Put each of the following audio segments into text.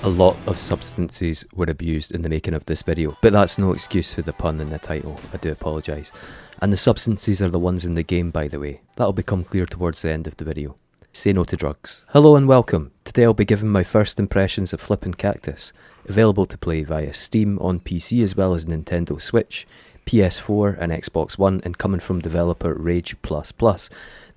A lot of substances were abused in the making of this video, but that's no excuse for the pun in the title, I do apologise. And the substances are the ones in the game, by the way. That'll become clear towards the end of the video. Say no to drugs. Hello and welcome. Today I'll be giving my first impressions of Flippin Kaktus, available to play via Steam on PC as well as Nintendo Switch, PS4 and Xbox One, and coming from developer Rage++.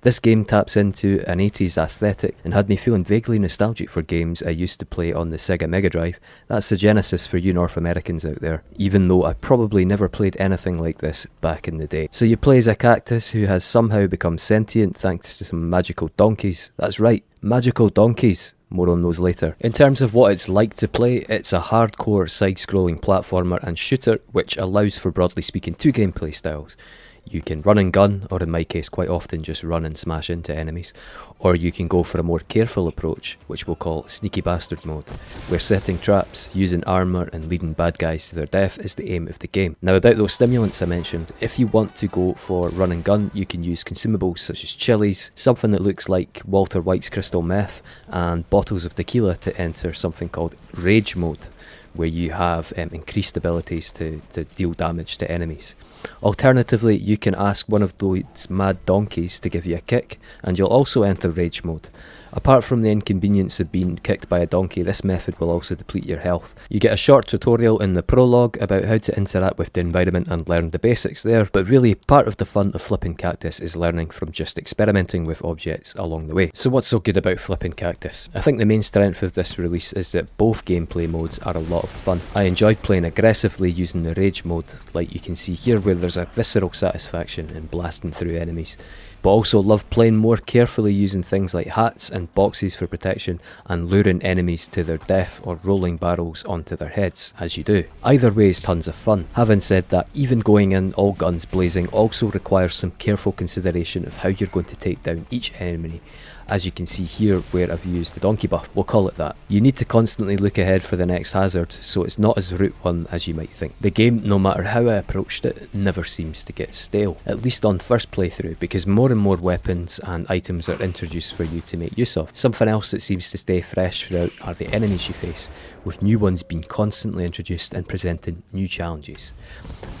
This game taps into an 80s aesthetic and had me feeling vaguely nostalgic for games I used to play on the Sega Megadrive. That's the Genesis for you North Americans out there, even though I probably never played anything like this back in the day. So you play as a cactus who has somehow become sentient thanks to some magical donkeys. That's right, magical donkeys. More on those later. In terms of what it's like to play, it's a hardcore side-scrolling platformer and shooter which allows for, broadly speaking, two gameplay styles. You can run and gun, or in my case quite often just run and smash into enemies, or you can go for a more careful approach, which we'll call sneaky bastard mode, where setting traps, using armour and leading bad guys to their death is the aim of the game. Now about those stimulants I mentioned, if you want to go for run and gun, you can use consumables such as chilies, something that looks like Walter White's crystal meth, and bottles of tequila to enter something called rage mode, where you have increased abilities to deal damage to enemies. Alternatively, you can ask one of those mad donkeys to give you a kick, and you'll also enter rage mode. Apart from the inconvenience of being kicked by a donkey, this method will also deplete your health. You get a short tutorial in the prologue about how to interact with the environment and learn the basics there, but really part of the fun of Flippin Kaktus is learning from just experimenting with objects along the way. So what's so good about Flippin Kaktus? I think the main strength of this release is that both gameplay modes are a lot of fun. I enjoyed playing aggressively using the rage mode, like you can see here, where there's a visceral satisfaction in blasting through enemies, but also love playing more carefully using things like hats and boxes for protection and luring enemies to their death or rolling barrels onto their heads, as you do. Either way is tons of fun. Having said that, even going in all guns blazing also requires some careful consideration of how you're going to take down each enemy, as you can see here where I've used the donkey buff, we'll call it that. You need to constantly look ahead for the next hazard, so it's not as route one as you might think. The game, no matter how I approached it, never seems to get stale, at least on first playthrough, because more and more weapons and items are introduced for you to make use of. Something else that seems to stay fresh throughout are the enemies you face, with new ones being constantly introduced and presenting new challenges.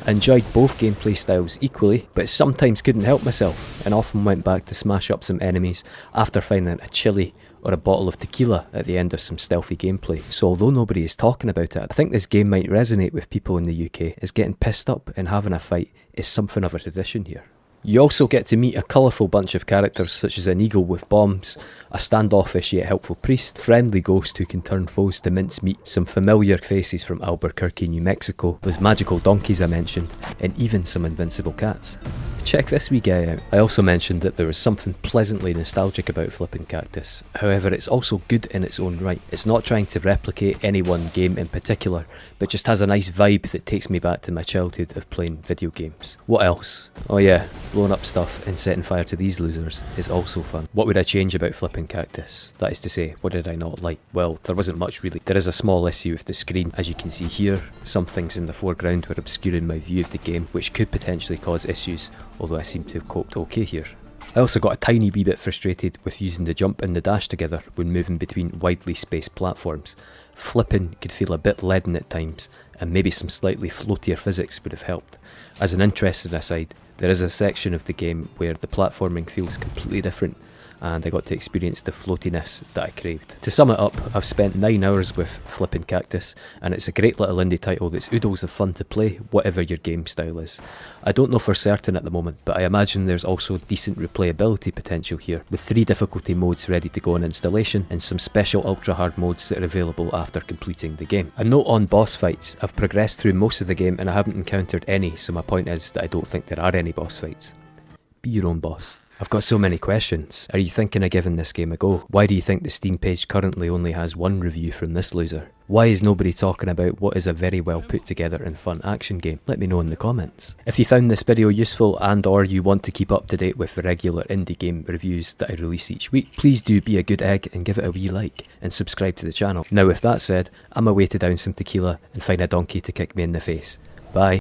I enjoyed both gameplay styles equally, but sometimes couldn't help myself and often went back to smash up some enemies after finding a chili or a bottle of tequila at the end of some stealthy gameplay. So although nobody is talking about it, I think this game might resonate with people in the UK, as getting pissed up and having a fight is something of a tradition here. You also get to meet a colourful bunch of characters such as an eagle with bombs, a standoffish yet helpful priest, friendly ghost who can turn foes to mincemeat, some familiar faces from Albuquerque, New Mexico, those magical donkeys I mentioned, and even some invincible cats. Check this wee guy out. I also mentioned that there was something pleasantly nostalgic about Flippin Kaktus. However, it's also good in its own right. It's not trying to replicate any one game in particular, but just has a nice vibe that takes me back to my childhood of playing video games. What else? Oh yeah, blowing up stuff and setting fire to these losers is also fun. What would I change about Flippin Kaktus? That is to say, what did I not like? Well, there wasn't much really. There is a small issue with the screen. As you can see here, some things in the foreground were obscuring my view of the game, which could potentially cause issues, although I seem to have coped okay here. I also got a tiny wee bit frustrated with using the jump and the dash together when moving between widely spaced platforms. Flipping could feel a bit leaden at times, and maybe some slightly floatier physics would have helped. As an interesting aside, there is a section of the game where the platforming feels completely different, and I got to experience the floatiness that I craved. To sum it up, I've spent 9 hours with Flippin Kaktus, and it's a great little indie title that's oodles of fun to play, whatever your game style is. I don't know for certain at the moment, but I imagine there's also decent replayability potential here, with 3 difficulty modes ready to go on installation, and some special ultra hard modes that are available after completing the game. A note on boss fights: I've progressed through most of the game and I haven't encountered any, so my point is that I don't think there are any boss fights. Be your own boss. I've got so many questions. Are you thinking of giving this game a go? Why do you think the Steam page currently only has 1 review from this loser? Why is nobody talking about what is a very well put together and fun action game? Let me know in the comments. If you found this video useful and or you want to keep up to date with the regular indie game reviews that I release each week, please do be a good egg and give it a wee like and subscribe to the channel. Now with that said, I'm away to down some tequila and find a donkey to kick me in the face. Bye.